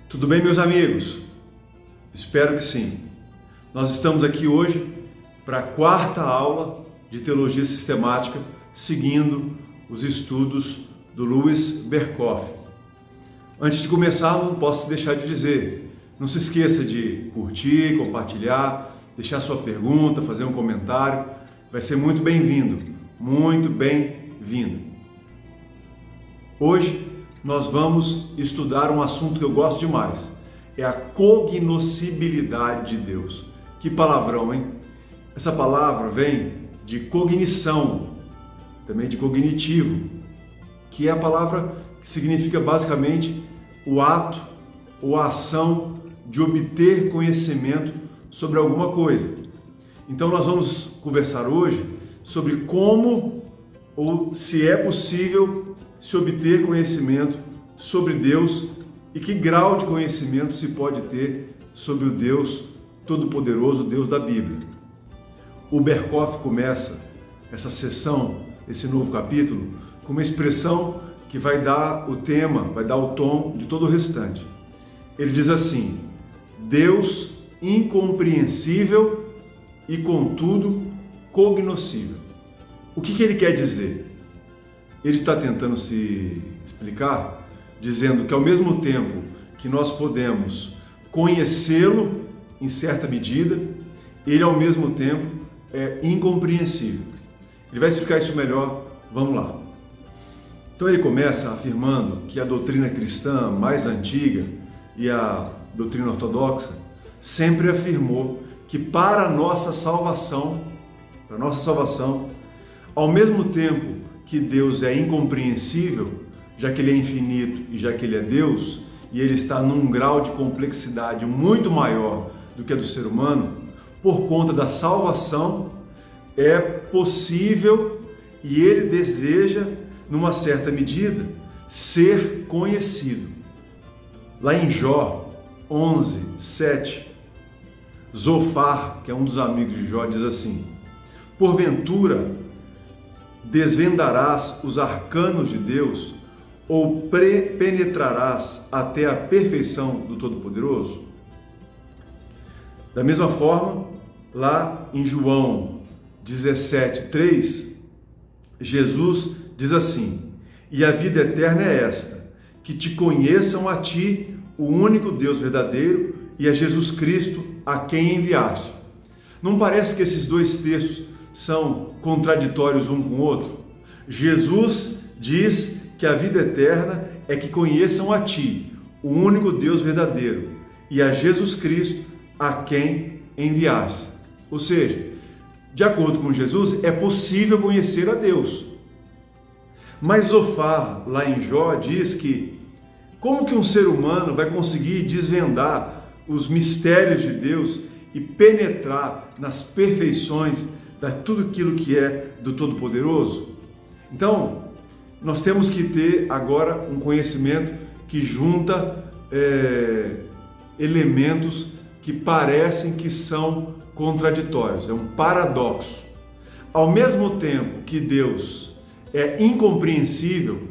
Tudo bem, meus amigos? Espero que sim. Nós estamos aqui hoje para a quarta aula de Teologia Sistemática, seguindo os estudos do Louis Berkhof. Antes de começar, não posso deixar de dizer, não se esqueça de curtir, compartilhar, deixar sua pergunta, fazer um comentário, vai ser muito bem-vindo, muito bem-vindo. Hoje nós vamos estudar um assunto que eu gosto demais, é a cognoscibilidade de Deus. Que palavrão, hein? Essa palavra vem de cognição, também de cognitivo, que é a palavra que significa basicamente o ato ou a ação de obter conhecimento sobre alguma coisa. Então nós vamos conversar hoje sobre como ou se é possível se obter conhecimento sobre Deus e que grau de conhecimento se pode ter sobre o Deus Todo-Poderoso, Deus da Bíblia. O Berkhof começa essa sessão, esse novo capítulo, com uma expressão que vai dar o tema, vai dar o tom de todo o restante. Ele diz assim: Deus incompreensível e, contudo, cognoscível. O que ele quer dizer? Ele está tentando se explicar, dizendo que ao mesmo tempo que nós podemos conhecê-lo em certa medida, ele ao mesmo tempo é incompreensível. Ele vai explicar isso melhor, vamos lá. Então ele começa afirmando que a doutrina cristã mais antiga e a doutrina ortodoxa sempre afirmou que para a nossa salvação, ao mesmo tempo que Deus é incompreensível, já que ele é infinito e já que ele é Deus, e ele está num grau de complexidade muito maior do que a do ser humano, por conta da salvação, é possível e ele deseja, numa certa medida, ser conhecido. Lá em Jó 11, 7, Zofar, que é um dos amigos de Jó, diz assim: porventura desvendarás os arcanos de Deus ou penetrarás até a perfeição do Todo-Poderoso? Da mesma forma, lá em João 17:3, Jesus diz assim: e a vida eterna é esta, que te conheçam a ti, o único Deus verdadeiro, e a Jesus Cristo, a quem enviaste. Não parece que esses dois textos são contraditórios um com o outro? Jesus diz que a vida eterna é que conheçam a ti, o único Deus verdadeiro, e a Jesus Cristo, a quem enviaste. Ou seja, de acordo com Jesus, é possível conhecer a Deus. Mas Zofar, lá em Jó, diz que como que um ser humano vai conseguir desvendar os mistérios de Deus e penetrar nas perfeições de tudo aquilo que é do Todo-Poderoso? Então, nós temos que ter agora um conhecimento que junta elementos que parecem que são contraditórios, é um paradoxo. Ao mesmo tempo que Deus é incompreensível,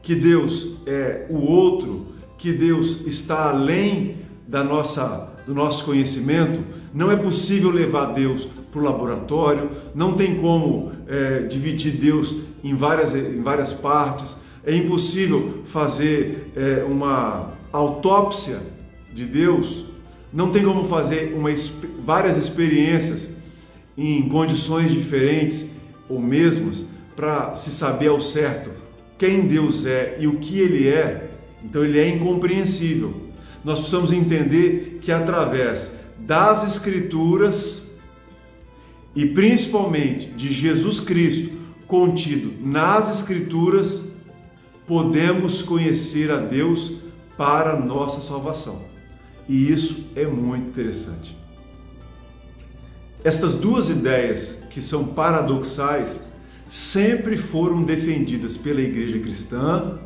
que Deus é o outro, que Deus está além do nosso conhecimento, não é possível levar Deus para o laboratório, não tem como dividir Deus em várias partes, é impossível fazer uma autópsia de Deus, não tem como fazer várias experiências em condições diferentes ou mesmas para se saber ao certo quem Deus é e o que Ele é. Então Ele é incompreensível. Nós precisamos entender que através das Escrituras e principalmente de Jesus Cristo contido nas Escrituras, podemos conhecer a Deus para a nossa salvação. E isso é muito interessante. Essas duas ideias, que são paradoxais, sempre foram defendidas pela Igreja Cristã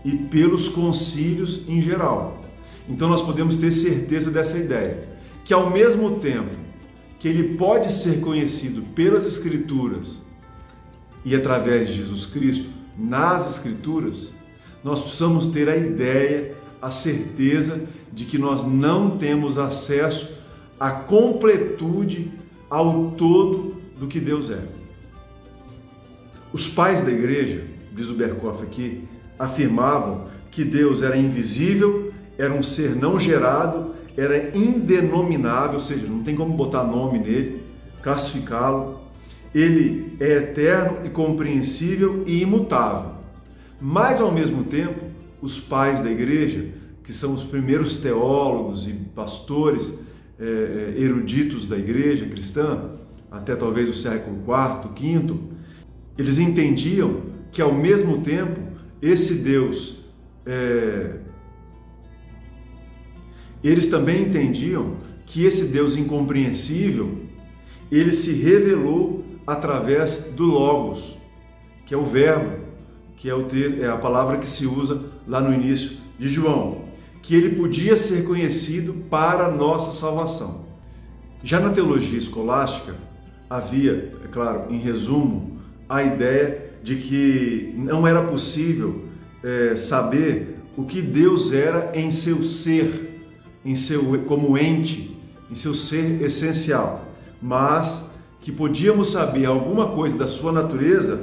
e pelos concílios em geral. Então nós podemos ter certeza dessa ideia, que ao mesmo tempo que ele pode ser conhecido pelas Escrituras e através de Jesus Cristo nas Escrituras, nós precisamos ter a ideia, a certeza de que nós não temos acesso à completude, ao todo do que Deus é. Os pais da igreja, diz o Berkhof aqui, afirmavam que Deus era invisível, era um ser não gerado, era indenominável, ou seja, não tem como botar nome nele, classificá-lo. Ele é eterno e compreensível e imutável. Mas, ao mesmo tempo, os pais da igreja, que são os primeiros teólogos e pastores eruditos da igreja cristã, até talvez o século IV, V, eles entendiam que, ao mesmo tempo, esse Deus, eles também entendiam que esse Deus incompreensível, ele se revelou através do Logos, que é o verbo, que é a palavra que se usa lá no início de João, que ele podia ser conhecido para a nossa salvação. Já na teologia escolástica, havia, é claro, em resumo, a ideia de que não era possível saber o que Deus era em seu ser, como ente, em seu ser essencial, mas que podíamos saber alguma coisa da sua natureza,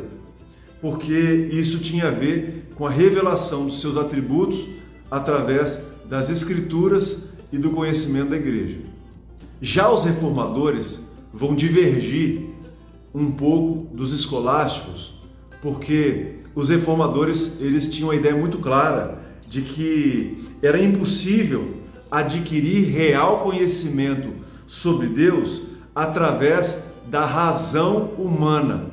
porque isso tinha a ver com a revelação dos seus atributos através das Escrituras e do conhecimento da igreja. Já os reformadores vão divergir um pouco dos escolásticos, porque os reformadores eles tinham a ideia muito clara de que era impossível adquirir real conhecimento sobre Deus através da razão humana,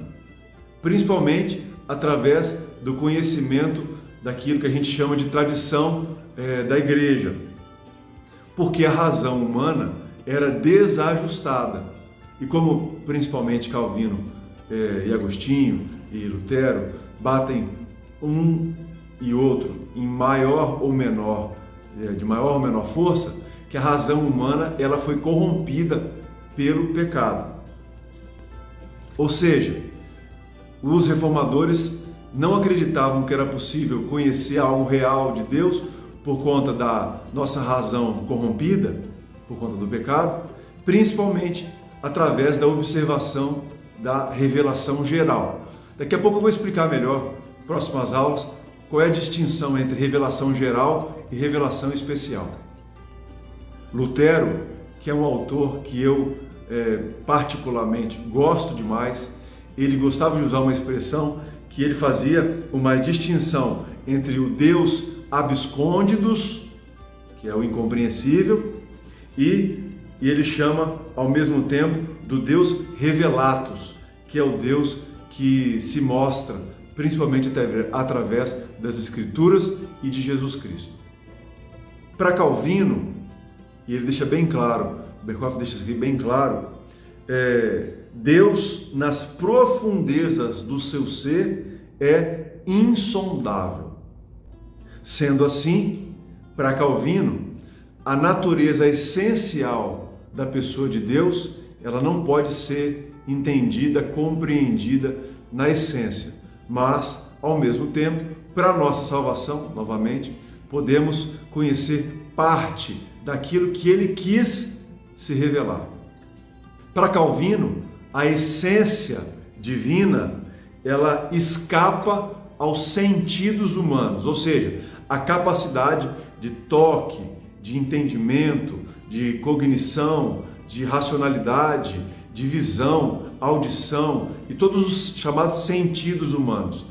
principalmente através do conhecimento daquilo que a gente chama de tradição da igreja, porque a razão humana era desajustada. E como principalmente Calvino e Agostinho e Lutero batem um e outro em maior ou menor, de maior ou menor força, que a razão humana ela foi corrompida pelo pecado. Ou seja, os reformadores não acreditavam que era possível conhecer algo real de Deus por conta da nossa razão corrompida, por conta do pecado, principalmente através da observação da revelação geral. Daqui a pouco eu vou explicar melhor, próximas aulas, qual é a distinção entre revelação geral e revelação especial. Lutero, que é um autor que eu particularmente gosto demais, ele gostava de usar uma expressão que ele fazia uma distinção entre o Deus abscôndidos, que é o incompreensível, e ele chama ao mesmo tempo do Deus revelatus, que é o Deus que se mostra principalmente através das Escrituras e de Jesus Cristo. Para Calvino, e ele deixa bem claro, Berkhof deixa isso aqui bem claro, Deus nas profundezas do seu ser é insondável. Sendo assim, para Calvino, a natureza essencial da pessoa de Deus, ela não pode ser entendida, compreendida na essência, mas, ao mesmo tempo, para a nossa salvação, novamente, podemos conhecer parte daquilo que ele quis se revelar. Para Calvino, a essência divina, ela escapa aos sentidos humanos, ou seja, a capacidade de toque, de entendimento, de cognição, de racionalidade, de visão, audição e todos os chamados sentidos humanos.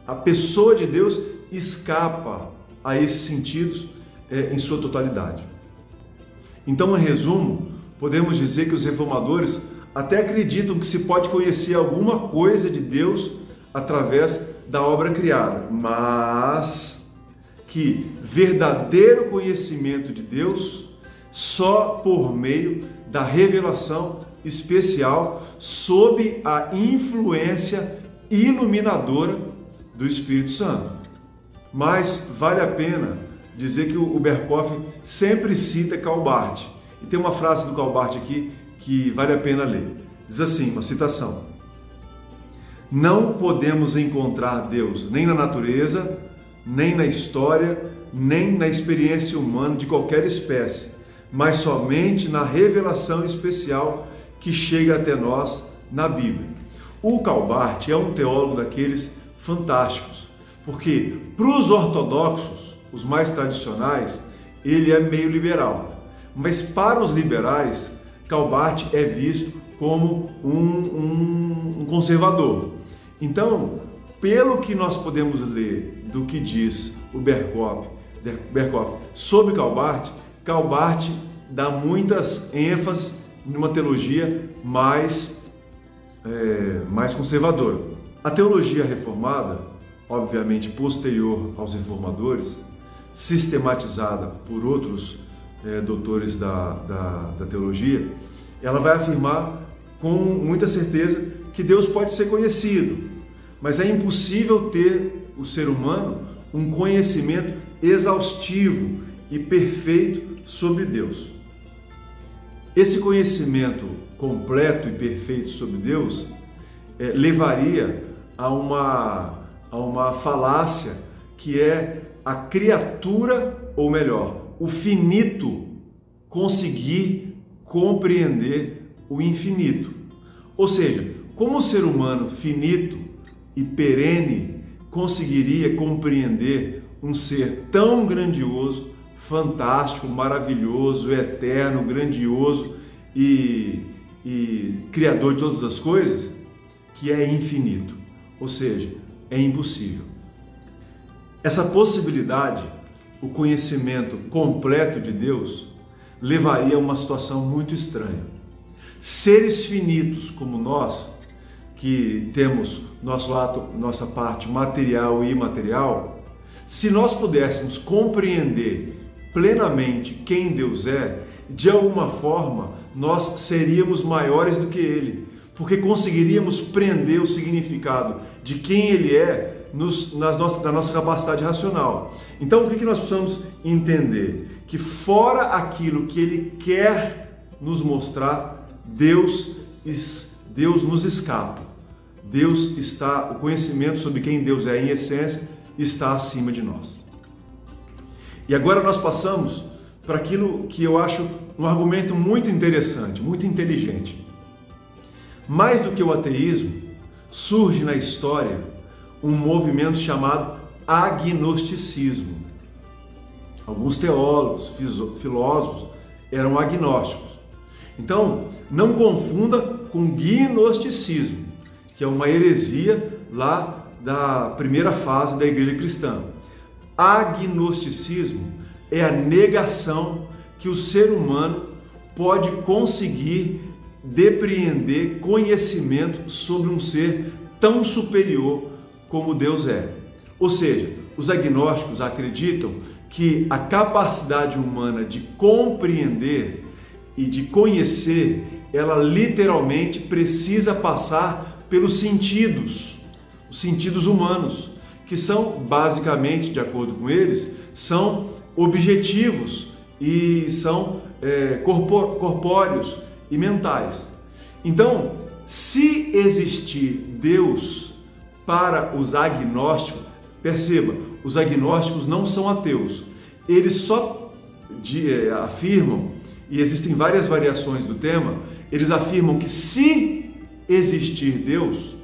A pessoa de Deus escapa a esses sentidos em sua totalidade. Então, em resumo, podemos dizer que os reformadores até acreditam que se pode conhecer alguma coisa de Deus através da obra criada, mas que verdadeiro conhecimento de Deus só por meio da revelação especial sob a influência iluminadora do Espírito Santo. Mas vale a pena dizer que o Berkhof sempre cita Calbart. E tem uma frase do Calbart aqui que vale a pena ler. Diz assim, uma citação: não podemos encontrar Deus nem na natureza, nem na história, nem na experiência humana de qualquer espécie, mas somente na revelação especial que chega até nós na Bíblia. O Calbart é um teólogo daqueles fantásticos, porque para os ortodoxos, os mais tradicionais, ele é meio liberal, mas para os liberais, Calbart é visto como um conservador. Então, pelo que nós podemos ler do que diz o Berkhof sobre Calbart, Calbart dá muitas ênfases numa teologia mais conservadora. A teologia reformada, obviamente posterior aos reformadores, sistematizada por outros doutores da teologia, ela vai afirmar com muita certeza que Deus pode ser conhecido, mas é impossível ter o ser humano um conhecimento exaustivo e perfeito sobre Deus. Esse conhecimento completo e perfeito sobre Deus levaria a uma falácia que é a criatura, ou melhor, o finito conseguir compreender o infinito. Ou seja, como o ser humano finito e perene conseguiria compreender um ser tão grandioso, fantástico, maravilhoso, eterno, grandioso e criador de todas as coisas, que é infinito, ou seja, é impossível. Essa possibilidade, o conhecimento completo de Deus, levaria a uma situação muito estranha. Seres finitos como nós, que temos nossa parte material e imaterial, se nós pudéssemos compreender plenamente quem Deus é, de alguma forma nós seríamos maiores do que Ele, porque conseguiríamos prender o significado de quem Ele é na nossa capacidade racional. Então, o que nós precisamos entender? Que fora aquilo que Ele quer nos mostrar, Deus nos escapa. O conhecimento sobre quem Deus é em essência está acima de nós. E agora nós passamos para aquilo que eu acho um argumento muito interessante, muito inteligente. Mais do que o ateísmo, surge na história um movimento chamado agnosticismo. Alguns teólogos, filósofos eram agnósticos. Então, não confunda com gnosticismo, que é uma heresia lá da primeira fase da igreja cristã. Agnosticismo é a negação que o ser humano pode conseguir depreender conhecimento sobre um ser tão superior como Deus é. Ou seja, os agnósticos acreditam que a capacidade humana de compreender e de conhecer, ela literalmente precisa passar pelos sentidos, os sentidos humanos, que são basicamente, de acordo com eles, são objetivos e são corpóreos e mentais. Então, se existir Deus para os agnósticos, perceba, os agnósticos não são ateus, eles só afirmam, e existem várias variações do tema, eles afirmam que se existir Deus,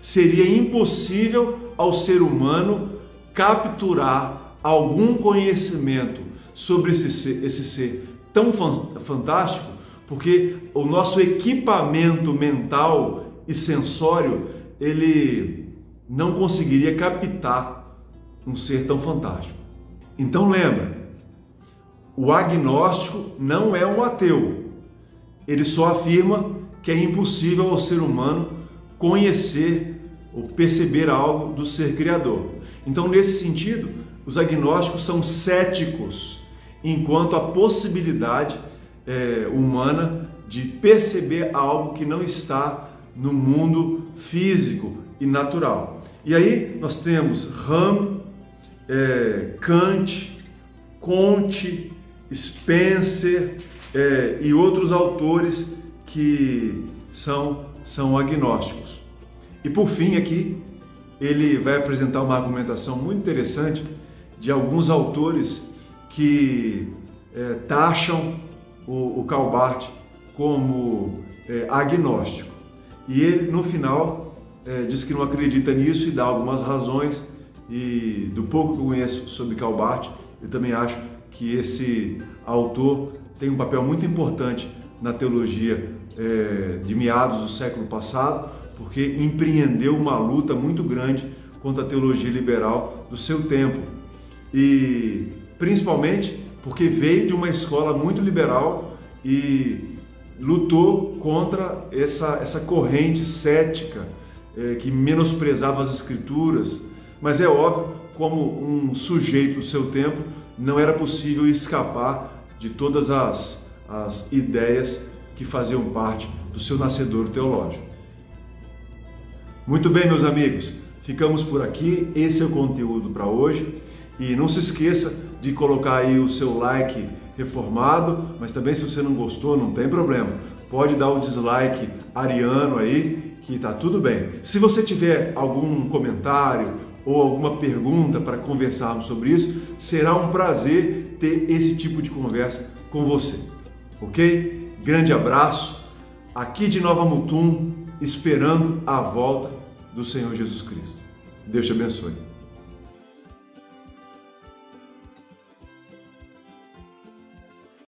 seria impossível ao ser humano capturar algum conhecimento sobre esse ser tão fantástico, porque o nosso equipamento mental e sensório, ele não conseguiria captar um ser tão fantástico. Então lembra, o agnóstico não é um ateu, ele só afirma que é impossível ao ser humano conhecer ou perceber algo do ser criador. Então, nesse sentido, os agnósticos são céticos enquanto à possibilidade humana de perceber algo que não está no mundo físico e natural. E aí nós temos Ram, Kant, Comte, Spencer e outros autores que são agnósticos. E por fim aqui, ele vai apresentar uma argumentação muito interessante de alguns autores que taxam o Calbart como agnóstico. E ele, no final, diz que não acredita nisso e dá algumas razões. E do pouco que eu conheço sobre Calbart, eu também acho que esse autor tem um papel muito importante na teologia de meados do século passado, porque empreendeu uma luta muito grande contra a teologia liberal do seu tempo. E principalmente porque veio de uma escola muito liberal e lutou contra essa corrente cética que menosprezava as escrituras. Mas é óbvio, como um sujeito do seu tempo, não era possível escapar de todas as ideias que faziam parte do seu nascedouro teológico. Muito bem, meus amigos, ficamos por aqui. Esse é o conteúdo para hoje. E não se esqueça de colocar aí o seu like reformado, mas também se você não gostou, não tem problema. Pode dar o dislike ariano aí, que tá tudo bem. Se você tiver algum comentário ou alguma pergunta para conversarmos sobre isso, será um prazer ter esse tipo de conversa com você. Ok? Grande abraço, aqui de Nova Mutum, esperando a volta do Senhor Jesus Cristo. Deus te abençoe.